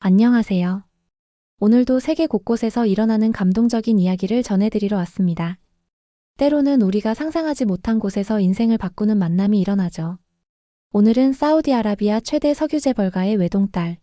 안녕하세요. 오늘도 세계 곳곳에서 일어나는 감동적인 이야기를 전해드리러 왔습니다. 때로는 우리가 상상하지 못한 곳에서 인생을 바꾸는 만남이 일어나죠. 오늘은 사우디아라비아 최대 석유 재벌가의 외동딸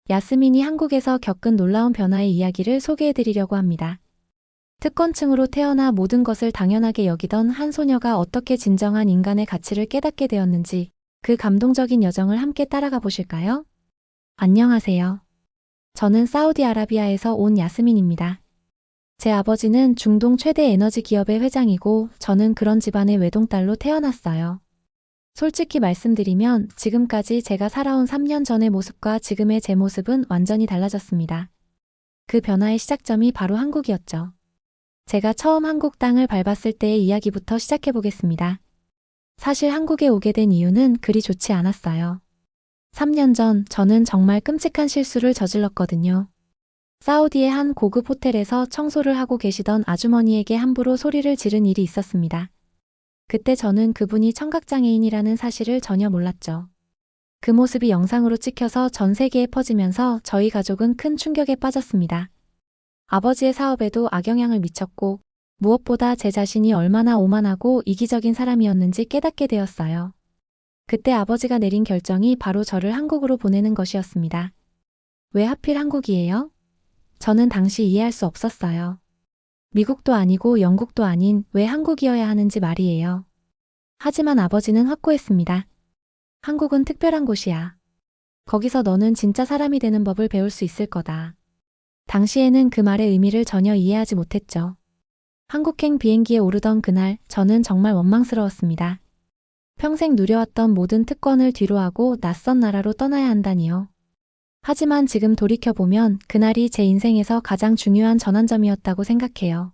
야스민이 한국에서 겪은 놀라운 변화의 이야기를 소개해드리려고 합니다. 특권층으로 태어나 모든 것을 당연하게 여기던 한 소녀가 어떻게 진정한 인간의 가치를 깨닫게 되었는지 그 감동적인 여정을 함께 따라가 보실까요? 안녕하세요. 저는 사우디아라비아에서 온 야스민입니다. 제 아버지는 중동 최대 에너지 기업의 회장이고 저는 그런 집안의 외동딸로 태어났어요. 솔직히 말씀드리면 지금까지 제가 살아온 3년 전의 모습과 지금의 제 모습은 완전히 달라졌습니다. 그 변화의 시작점이 바로 한국이었죠. 제가 처음 한국 땅을 밟았을 때의 이야기부터 시작해 보겠습니다. 사실 한국에 오게 된 이유는 그리 좋지 않았어요. 3년 전 저는 정말 끔찍한 실수를 저질렀거든요. 사우디의 한 고급 호텔에서 청소를 하고 계시던 아주머니에게 함부로 소리를 지른 일이 있었습니다. 그때 저는 그분이 청각장애인이라는 사실을 전혀 몰랐죠. 그 모습이 영상으로 찍혀서 전 세계에 퍼지면서 저희 가족은 큰 충격에 빠졌습니다. 아버지의 사업에도 악영향을 미쳤고 무엇보다 제 자신이 얼마나 오만하고 이기적인 사람이었는지 깨닫게 되었어요. 그때 아버지가 내린 결정이 바로 저를 한국으로 보내는 것이었습니다. 왜 하필 한국이에요? 저는 당시 이해할 수 없었어요. 미국도 아니고 영국도 아닌 왜 한국이어야 하는지 말이에요. 하지만 아버지는 확고했습니다. 한국은 특별한 곳이야. 거기서 너는 진짜 사람이 되는 법을 배울 수 있을 거다. 당시에는 그 말의 의미를 전혀 이해하지 못했죠. 한국행 비행기에 오르던 그날 저는 정말 원망스러웠습니다. 평생 누려왔던 모든 특권을 뒤로하고 낯선 나라로 떠나야 한다니요. 하지만 지금 돌이켜보면 그날이 제 인생에서 가장 중요한 전환점이었다고 생각해요.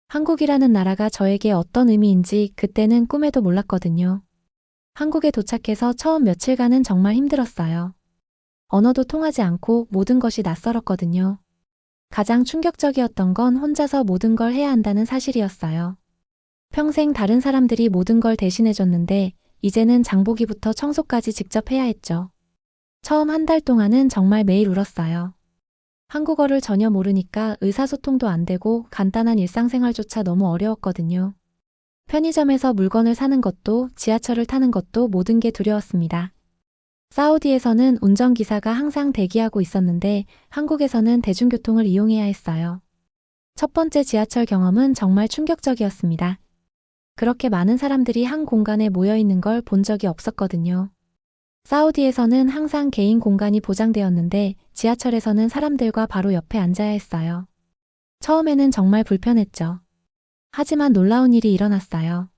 한국이라는 나라가 저에게 어떤 의미인지 그때는 꿈에도 몰랐거든요. 한국에 도착해서 처음 며칠간은 정말 힘들었어요. 언어도 통하지 않고 모든 것이 낯설었거든요. 가장 충격적이었던 건 혼자서 모든 걸 해야 한다는 사실이었어요. 평생 다른 사람들이 모든 걸 대신해줬는데 이제는 장보기부터 청소까지 직접 해야 했죠. 처음 한 달 동안은 정말 매일 울었어요. 한국어를 전혀 모르니까 의사소통도 안 되고 간단한 일상생활조차 너무 어려웠거든요. 편의점에서 물건을 사는 것도 지하철을 타는 것도 모든 게 두려웠습니다. 사우디에서는 운전기사가 항상 대기하고 있었는데 한국에서는 대중교통을 이용해야 했어요. 첫 번째 지하철 경험은 정말 충격적이었습니다. 그렇게 많은 사람들이 한 공간에 모여 있는 걸 본 적이 없었거든요. 사우디에서는 항상 개인 공간이 보장되었는데 지하철에서는 사람들과 바로 옆에 앉아야 했어요. 처음에는 정말 불편했죠. 하지만 놀라운 일이 일어났어요.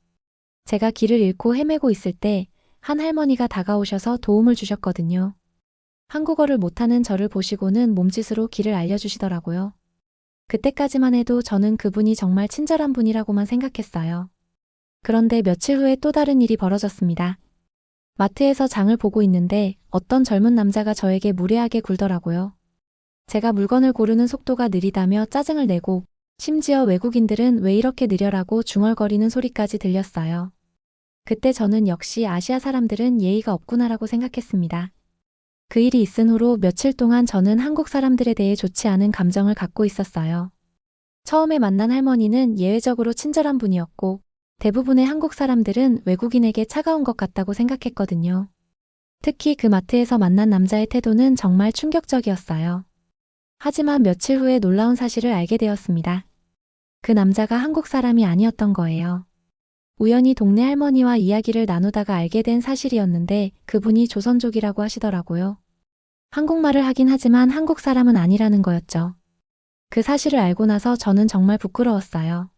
제가 길을 잃고 헤매고 있을 때 한 할머니가 다가오셔서 도움을 주셨거든요. 한국어를 못하는 저를 보시고는 몸짓으로 길을 알려주시더라고요. 그때까지만 해도 저는 그분이 정말 친절한 분이라고만 생각했어요. 그런데 며칠 후에 또 다른 일이 벌어졌습니다. 마트에서 장을 보고 있는데 어떤 젊은 남자가 저에게 무례하게 굴더라고요. 제가 물건을 고르는 속도가 느리다며 짜증을 내고 심지어 외국인들은 왜 이렇게 느려라고 중얼거리는 소리까지 들렸어요. 그때 저는 역시 아시아 사람들은 예의가 없구나라고 생각했습니다. 그 일이 있은 후로 며칠 동안 저는 한국 사람들에 대해 좋지 않은 감정을 갖고 있었어요. 처음에 만난 할머니는 예외적으로 친절한 분이었고 대부분의 한국 사람들은 외국인에게 차가운 것 같다고 생각했거든요. 특히 그 마트에서 만난 남자의 태도는 정말 충격적이었어요. 하지만 며칠 후에 놀라운 사실을 알게 되었습니다. 그 남자가 한국 사람이 아니었던 거예요. 우연히 동네 할머니와 이야기를 나누다가 알게 된 사실이었는데 그분이 조선족이라고 하시더라고요. 한국말을 하긴 하지만 한국 사람은 아니라는 거였죠. 그 사실을 알고 나서 저는 정말 부끄러웠어요.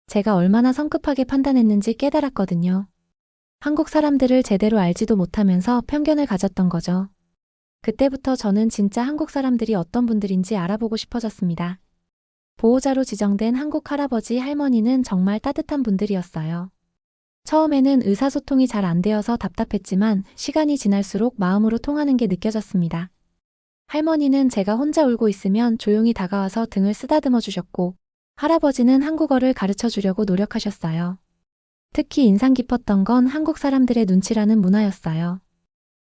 제가 얼마나 성급하게 판단했는지 깨달았거든요. 한국 사람들을 제대로 알지도 못하면서 편견을 가졌던 거죠. 그때부터 저는 진짜 한국 사람들이 어떤 분들인지 알아보고 싶어졌습니다. 보호자로 지정된 한국 할아버지, 할머니는 정말 따뜻한 분들이었어요. 처음에는 의사소통이 잘 안 되어서 답답했지만 시간이 지날수록 마음으로 통하는 게 느껴졌습니다. 할머니는 제가 혼자 울고 있으면 조용히 다가와서 등을 쓰다듬어 주셨고 할아버지는 한국어를 가르쳐 주려고 노력하셨어요. 특히 인상 깊었던 건 한국 사람들의 눈치라는 문화였어요.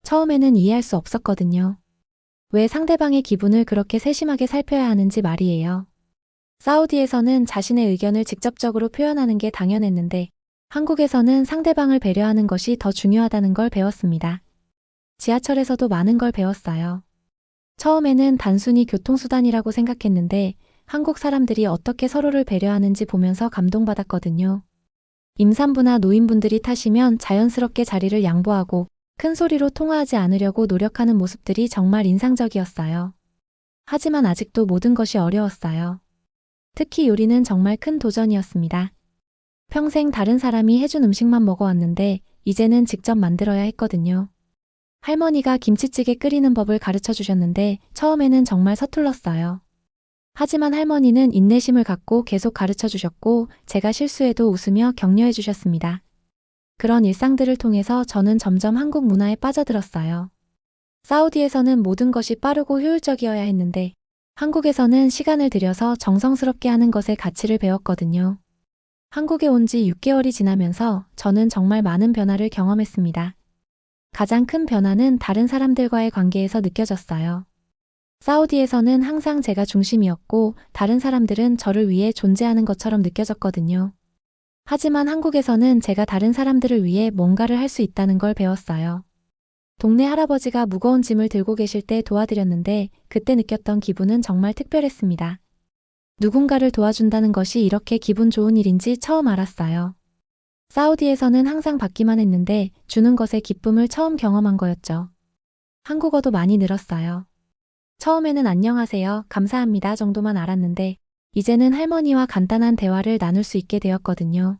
처음에는 이해할 수 없었거든요. 왜 상대방의 기분을 그렇게 세심하게 살펴야 하는지 말이에요. 사우디에서는 자신의 의견을 직접적으로 표현하는 게 당연했는데 한국에서는 상대방을 배려하는 것이 더 중요하다는 걸 배웠습니다. 지하철에서도 많은 걸 배웠어요. 처음에는 단순히 교통수단이라고 생각했는데 한국 사람들이 어떻게 서로를 배려하는지 보면서 감동받았거든요. 임산부나 노인분들이 타시면 자연스럽게 자리를 양보하고 큰 소리로 통화하지 않으려고 노력하는 모습들이 정말 인상적이었어요. 하지만 아직도 모든 것이 어려웠어요. 특히 요리는 정말 큰 도전이었습니다. 평생 다른 사람이 해준 음식만 먹어왔는데 이제는 직접 만들어야 했거든요. 할머니가 김치찌개 끓이는 법을 가르쳐 주셨는데 처음에는 정말 서툴렀어요. 하지만 할머니는 인내심을 갖고 계속 가르쳐 주셨고 제가 실수해도 웃으며 격려해 주셨습니다. 그런 일상들을 통해서 저는 점점 한국 문화에 빠져들었어요. 사우디에서는 모든 것이 빠르고 효율적이어야 했는데 한국에서는 시간을 들여서 정성스럽게 하는 것의 가치를 배웠거든요. 한국에 온 지 6개월이 지나면서 저는 정말 많은 변화를 경험했습니다. 가장 큰 변화는 다른 사람들과의 관계에서 느껴졌어요. 사우디에서는 항상 제가 중심이었고 다른 사람들은 저를 위해 존재하는 것처럼 느껴졌거든요. 하지만 한국에서는 제가 다른 사람들을 위해 뭔가를 할 수 있다는 걸 배웠어요. 동네 할아버지가 무거운 짐을 들고 계실 때 도와드렸는데 그때 느꼈던 기분은 정말 특별했습니다. 누군가를 도와준다는 것이 이렇게 기분 좋은 일인지 처음 알았어요. 사우디에서는 항상 받기만 했는데 주는 것의 기쁨을 처음 경험한 거였죠. 한국어도 많이 늘었어요. 처음에는 안녕하세요, 감사합니다 정도만 알았는데 이제는 할머니와 간단한 대화를 나눌 수 있게 되었거든요.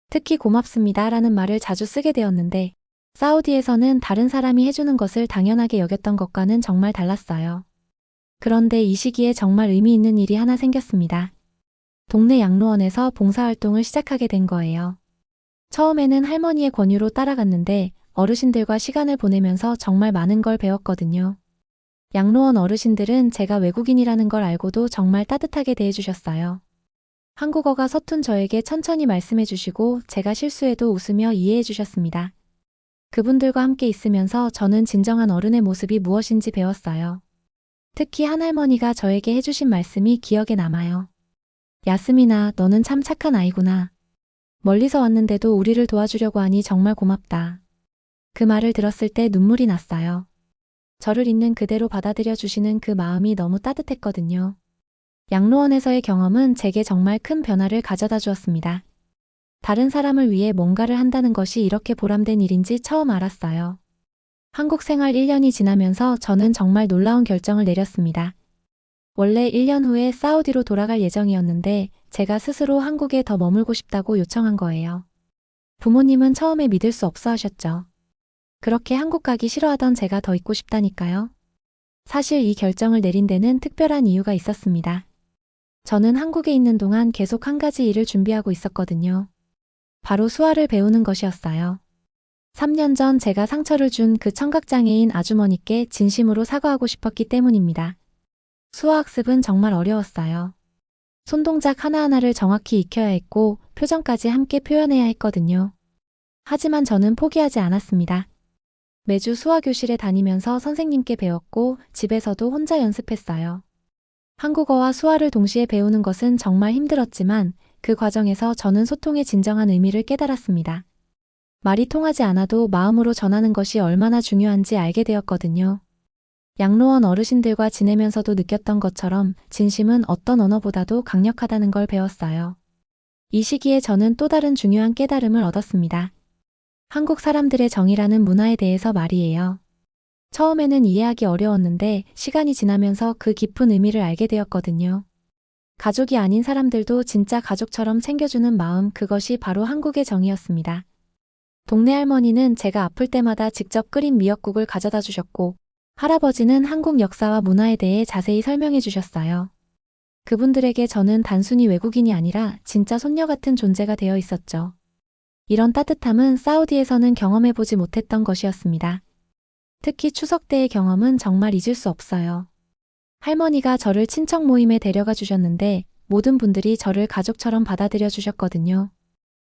특히 고맙습니다 라는 말을 자주 쓰게 되었는데 사우디에서는 다른 사람이 해주는 것을 당연하게 여겼던 것과는 정말 달랐어요. 그런데 이 시기에 정말 의미 있는 일이 하나 생겼습니다. 동네 양로원에서 봉사활동을 시작하게 된 거예요. 처음에는 할머니의 권유로 따라갔는데 어르신들과 시간을 보내면서 정말 많은 걸 배웠거든요. 양로원 어르신들은 제가 외국인이라는 걸 알고도 정말 따뜻하게 대해주셨어요. 한국어가 서툰 저에게 천천히 말씀해 주시고 제가 실수해도 웃으며 이해해 주셨습니다. 그분들과 함께 있으면서 저는 진정한 어른의 모습이 무엇인지 배웠어요. 특히 한 할머니가 저에게 해주신 말씀이 기억에 남아요. 야스민아, 너는 참 착한 아이구나. 멀리서 왔는데도 우리를 도와주려고 하니 정말 고맙다. 그 말을 들었을 때 눈물이 났어요. 저를 있는 그대로 받아들여 주시는 그 마음이 너무 따뜻했거든요. 양로원에서의 경험은 제게 정말 큰 변화를 가져다 주었습니다. 다른 사람을 위해 뭔가를 한다는 것이 이렇게 보람된 일인지 처음 알았어요. 한국 생활 1년이 지나면서 저는 정말 놀라운 결정을 내렸습니다. 원래 1년 후에 사우디로 돌아갈 예정이었는데 제가 스스로 한국에 더 머물고 싶다고 요청한 거예요. 부모님은 처음에 믿을 수 없어 하셨죠. 그렇게 한국 가기 싫어하던 제가 더 있고 싶다니까요. 사실 이 결정을 내린 데는 특별한 이유가 있었습니다. 저는 한국에 있는 동안 계속 한 가지 일을 준비하고 있었거든요. 바로 수화를 배우는 것이었어요. 3년 전 제가 상처를 준 그 청각장애인 아주머니께 진심으로 사과하고 싶었기 때문입니다. 수화학습은 정말 어려웠어요. 손동작 하나하나를 정확히 익혀야 했고 표정까지 함께 표현해야 했거든요. 하지만 저는 포기하지 않았습니다. 매주 수화교실에 다니면서 선생님께 배웠고 집에서도 혼자 연습했어요. 한국어와 수화를 동시에 배우는 것은 정말 힘들었지만 그 과정에서 저는 소통의 진정한 의미를 깨달았습니다. 말이 통하지 않아도 마음으로 전하는 것이 얼마나 중요한지 알게 되었거든요. 양로원 어르신들과 지내면서도 느꼈던 것처럼 진심은 어떤 언어보다도 강력하다는 걸 배웠어요. 이 시기에 저는 또 다른 중요한 깨달음을 얻었습니다. 한국 사람들의 정이라는 문화에 대해서 말이에요. 처음에는 이해하기 어려웠는데 시간이 지나면서 그 깊은 의미를 알게 되었거든요. 가족이 아닌 사람들도 진짜 가족처럼 챙겨주는 마음, 그것이 바로 한국의 정이었습니다. 동네 할머니는 제가 아플 때마다 직접 끓인 미역국을 가져다 주셨고 할아버지는 한국 역사와 문화에 대해 자세히 설명해 주셨어요. 그분들에게 저는 단순히 외국인이 아니라 진짜 손녀 같은 존재가 되어 있었죠. 이런 따뜻함은 사우디에서는 경험해보지 못했던 것이었습니다. 특히 추석 때의 경험은 정말 잊을 수 없어요. 할머니가 저를 친척 모임에 데려가 주셨는데 모든 분들이 저를 가족처럼 받아들여 주셨거든요.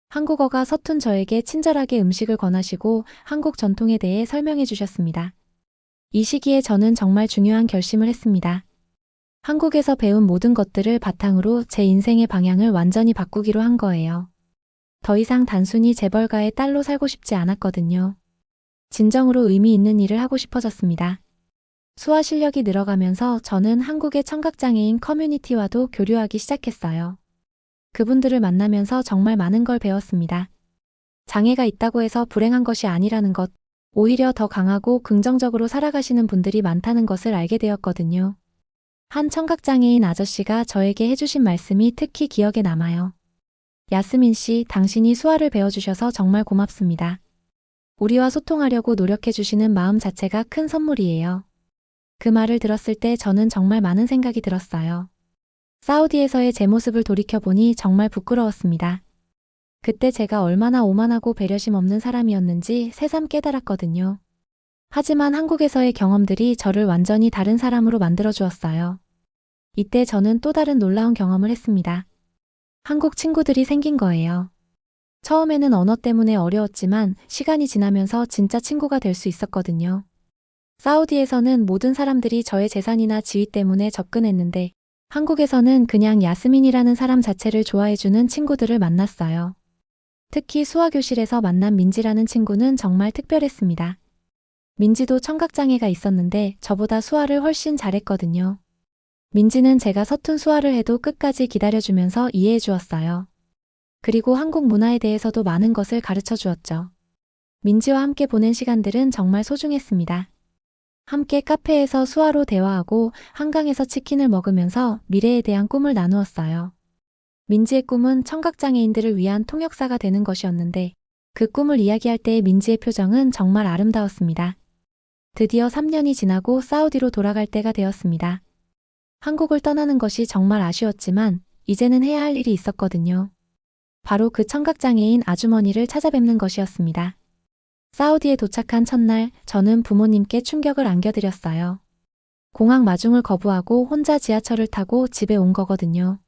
한국어가 서툰 저에게 친절하게 음식을 권하시고 한국 전통에 대해 설명해 주셨습니다. 이 시기에 저는 정말 중요한 결심을 했습니다. 한국에서 배운 모든 것들을 바탕으로 제 인생의 방향을 완전히 바꾸기로 한 거예요. 더 이상 단순히 재벌가의 딸로 살고 싶지 않았거든요. 진정으로 의미 있는 일을 하고 싶어졌습니다. 수화 실력이 늘어가면서 저는 한국의 청각장애인 커뮤니티와도 교류하기 시작했어요. 그분들을 만나면서 정말 많은 걸 배웠습니다. 장애가 있다고 해서 불행한 것이 아니라는 것, 오히려 더 강하고 긍정적으로 살아가시는 분들이 많다는 것을 알게 되었거든요. 한 청각장애인 아저씨가 저에게 해주신 말씀이 특히 기억에 남아요. 야스민 씨, 당신이 수화를 배워주셔서 정말 고맙습니다. 우리와 소통하려고 노력해주시는 마음 자체가 큰 선물이에요. 그 말을 들었을 때 저는 정말 많은 생각이 들었어요. 사우디에서의 제 모습을 돌이켜보니 정말 부끄러웠습니다. 그때 제가 얼마나 오만하고 배려심 없는 사람이었는지 새삼 깨달았거든요. 하지만 한국에서의 경험들이 저를 완전히 다른 사람으로 만들어주었어요. 이때 저는 또 다른 놀라운 경험을 했습니다. 한국 친구들이 생긴 거예요. 처음에는 언어 때문에 어려웠지만 시간이 지나면서 진짜 친구가 될 수 있었거든요. 사우디에서는 모든 사람들이 저의 재산이나 지위 때문에 접근했는데 한국에서는 그냥 야스민이라는 사람 자체를 좋아해주는 친구들을 만났어요. 특히 수화교실에서 만난 민지라는 친구는 정말 특별했습니다. 민지도 청각장애가 있었는데 저보다 수화를 훨씬 잘했거든요. 민지는 제가 서툰 수화를 해도 끝까지 기다려주면서 이해해 주었어요. 그리고 한국 문화에 대해서도 많은 것을 가르쳐 주었죠. 민지와 함께 보낸 시간들은 정말 소중했습니다. 함께 카페에서 수화로 대화하고 한강에서 치킨을 먹으면서 미래에 대한 꿈을 나누었어요. 민지의 꿈은 청각장애인들을 위한 통역사가 되는 것이었는데 그 꿈을 이야기할 때의 민지의 표정은 정말 아름다웠습니다. 드디어 3년이 지나고 사우디로 돌아갈 때가 되었습니다. 한국을 떠나는 것이 정말 아쉬웠지만 이제는 해야 할 일이 있었거든요. 바로 그 청각장애인 아주머니를 찾아뵙는 것이었습니다. 사우디에 도착한 첫날 저는 부모님께 충격을 안겨드렸어요. 공항 마중을 거부하고 혼자 지하철을 타고 집에 온 거거든요.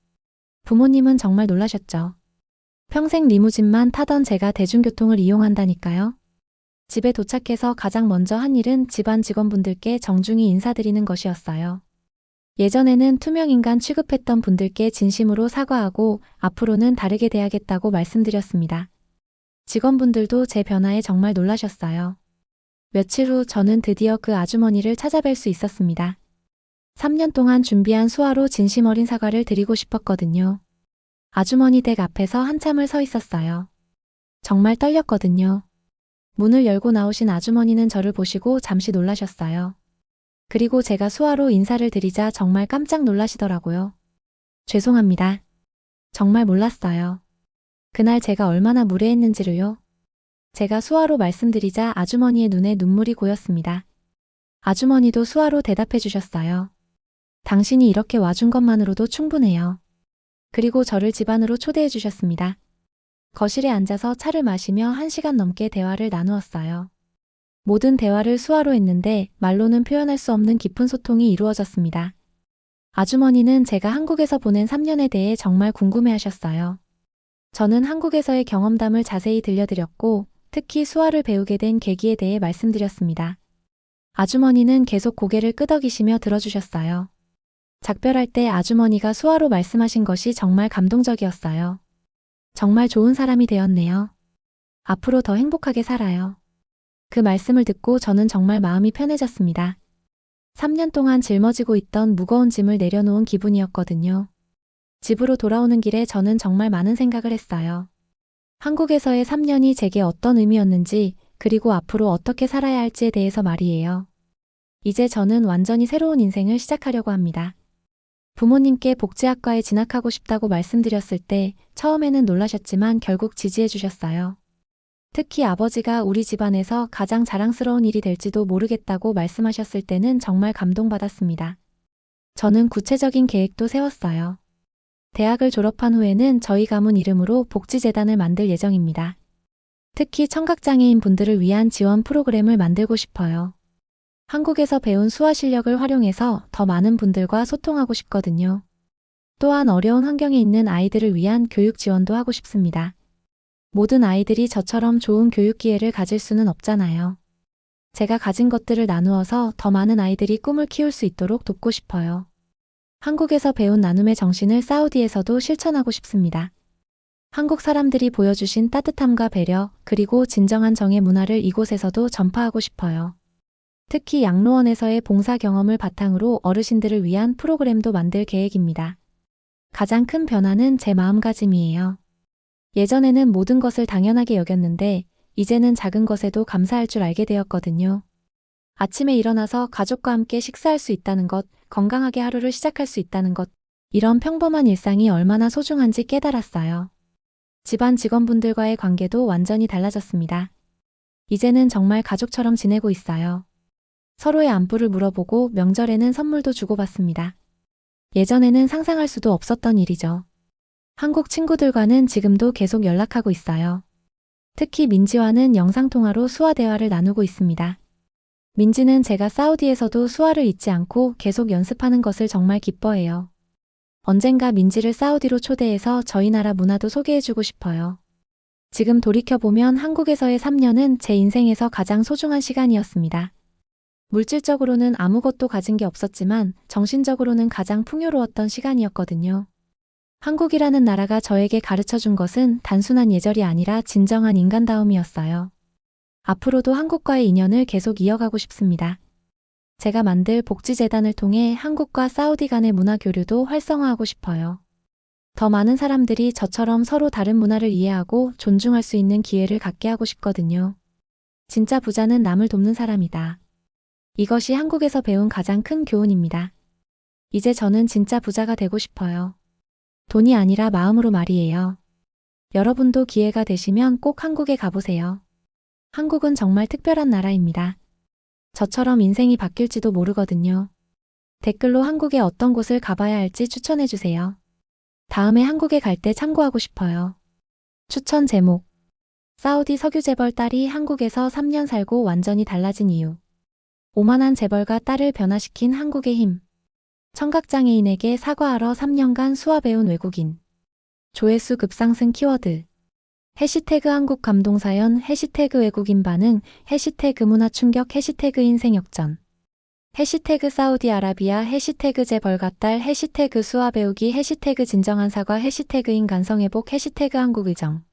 부모님은 정말 놀라셨죠. 평생 리무진만 타던 제가 대중교통을 이용한다니까요. 집에 도착해서 가장 먼저 한 일은 집안 직원분들께 정중히 인사드리는 것이었어요. 예전에는 투명인간 취급했던 분들께 진심으로 사과하고 앞으로는 다르게 대하겠다고 말씀드렸습니다. 직원분들도 제 변화에 정말 놀라셨어요. 며칠 후 저는 드디어 그 아주머니를 찾아뵐 수 있었습니다. 3년 동안 준비한 수화로 진심 어린 사과를 드리고 싶었거든요. 아주머니 댁 앞에서 한참을 서 있었어요. 정말 떨렸거든요. 문을 열고 나오신 아주머니는 저를 보시고 잠시 놀라셨어요. 그리고 제가 수화로 인사를 드리자 정말 깜짝 놀라시더라고요. 죄송합니다. 정말 몰랐어요. 그날 제가 얼마나 무례했는지를요. 제가 수화로 말씀드리자 아주머니의 눈에 눈물이 고였습니다. 아주머니도 수화로 대답해 주셨어요. 당신이 이렇게 와준 것만으로도 충분해요. 그리고 저를 집 안으로 초대해 주셨습니다. 거실에 앉아서 차를 마시며 1시간 넘게 대화를 나누었어요. 모든 대화를 수화로 했는데 말로는 표현할 수 없는 깊은 소통이 이루어졌습니다. 아주머니는 제가 한국에서 보낸 3년에 대해 정말 궁금해하셨어요. 저는 한국에서의 경험담을 자세히 들려드렸고 특히 수화를 배우게 된 계기에 대해 말씀드렸습니다. 아주머니는 계속 고개를 끄덕이시며 들어주셨어요. 작별할 때 아주머니가 수화로 말씀하신 것이 정말 감동적이었어요. 정말 좋은 사람이 되었네요. 앞으로 더 행복하게 살아요. 그 말씀을 듣고 저는 정말 마음이 편해졌습니다. 3년 동안 짊어지고 있던 무거운 짐을 내려놓은 기분이었거든요. 집으로 돌아오는 길에 저는 정말 많은 생각을 했어요. 한국에서의 3년이 제게 어떤 의미였는지 그리고 앞으로 어떻게 살아야 할지에 대해서 말이에요. 이제 저는 완전히 새로운 인생을 시작하려고 합니다. 부모님께 복지학과에 진학하고 싶다고 말씀드렸을 때 처음에는 놀라셨지만 결국 지지해 주셨어요. 특히 아버지가 우리 집안에서 가장 자랑스러운 일이 될지도 모르겠다고 말씀하셨을 때는 정말 감동받았습니다. 저는 구체적인 계획도 세웠어요. 대학을 졸업한 후에는 저희 가문 이름으로 복지재단을 만들 예정입니다. 특히 청각장애인 분들을 위한 지원 프로그램을 만들고 싶어요. 한국에서 배운 수화 실력을 활용해서 더 많은 분들과 소통하고 싶거든요. 또한 어려운 환경에 있는 아이들을 위한 교육 지원도 하고 싶습니다. 모든 아이들이 저처럼 좋은 교육 기회를 가질 수는 없잖아요. 제가 가진 것들을 나누어서 더 많은 아이들이 꿈을 키울 수 있도록 돕고 싶어요. 한국에서 배운 나눔의 정신을 사우디에서도 실천하고 싶습니다. 한국 사람들이 보여주신 따뜻함과 배려, 그리고 진정한 정의 문화를 이곳에서도 전파하고 싶어요. 특히 양로원에서의 봉사 경험을 바탕으로 어르신들을 위한 프로그램도 만들 계획입니다. 가장 큰 변화는 제 마음가짐이에요. 예전에는 모든 것을 당연하게 여겼는데 이제는 작은 것에도 감사할 줄 알게 되었거든요. 아침에 일어나서 가족과 함께 식사할 수 있다는 것, 건강하게 하루를 시작할 수 있다는 것, 이런 평범한 일상이 얼마나 소중한지 깨달았어요. 집안 직원분들과의 관계도 완전히 달라졌습니다. 이제는 정말 가족처럼 지내고 있어요. 서로의 안부를 물어보고 명절에는 선물도 주고받습니다. 예전에는 상상할 수도 없었던 일이죠. 한국 친구들과는 지금도 계속 연락하고 있어요. 특히 민지와는 영상통화로 수화 대화를 나누고 있습니다. 민지는 제가 사우디에서도 수화를 잊지 않고 계속 연습하는 것을 정말 기뻐해요. 언젠가 민지를 사우디로 초대해서 저희 나라 문화도 소개해주고 싶어요. 지금 돌이켜보면 한국에서의 3년은 제 인생에서 가장 소중한 시간이었습니다. 물질적으로는 아무것도 가진 게 없었지만 정신적으로는 가장 풍요로웠던 시간이었거든요. 한국이라는 나라가 저에게 가르쳐준 것은 단순한 예절이 아니라 진정한 인간다움이었어요. 앞으로도 한국과의 인연을 계속 이어가고 싶습니다. 제가 만들 복지재단을 통해 한국과 사우디 간의 문화 교류도 활성화하고 싶어요. 더 많은 사람들이 저처럼 서로 다른 문화를 이해하고 존중할 수 있는 기회를 갖게 하고 싶거든요. 진짜 부자는 남을 돕는 사람이다. 이것이 한국에서 배운 가장 큰 교훈입니다. 이제 저는 진짜 부자가 되고 싶어요. 돈이 아니라 마음으로 말이에요. 여러분도 기회가 되시면 꼭 한국에 가보세요. 한국은 정말 특별한 나라입니다. 저처럼 인생이 바뀔지도 모르거든요. 댓글로 한국에 어떤 곳을 가봐야 할지 추천해주세요. 다음에 한국에 갈 때 참고하고 싶어요. 추천 제목: 사우디 석유 재벌 딸이 한국에서 3년 살고 완전히 달라진 이유. 오만한 재벌가 딸을 변화시킨 한국의 힘. 청각장애인에게 사과하러 3년간 수화 배운 외국인. 조회수 급상승 키워드. 해시태그 한국 감동사연, 해시태그 외국인 반응, 해시태그 문화 충격, 해시태그 인생 역전. 해시태그 사우디아라비아, 해시태그 재벌가 딸, 해시태그 수화 배우기, 해시태그 진정한 사과, 해시태그 인간성 회복, 해시태그 한국 의정.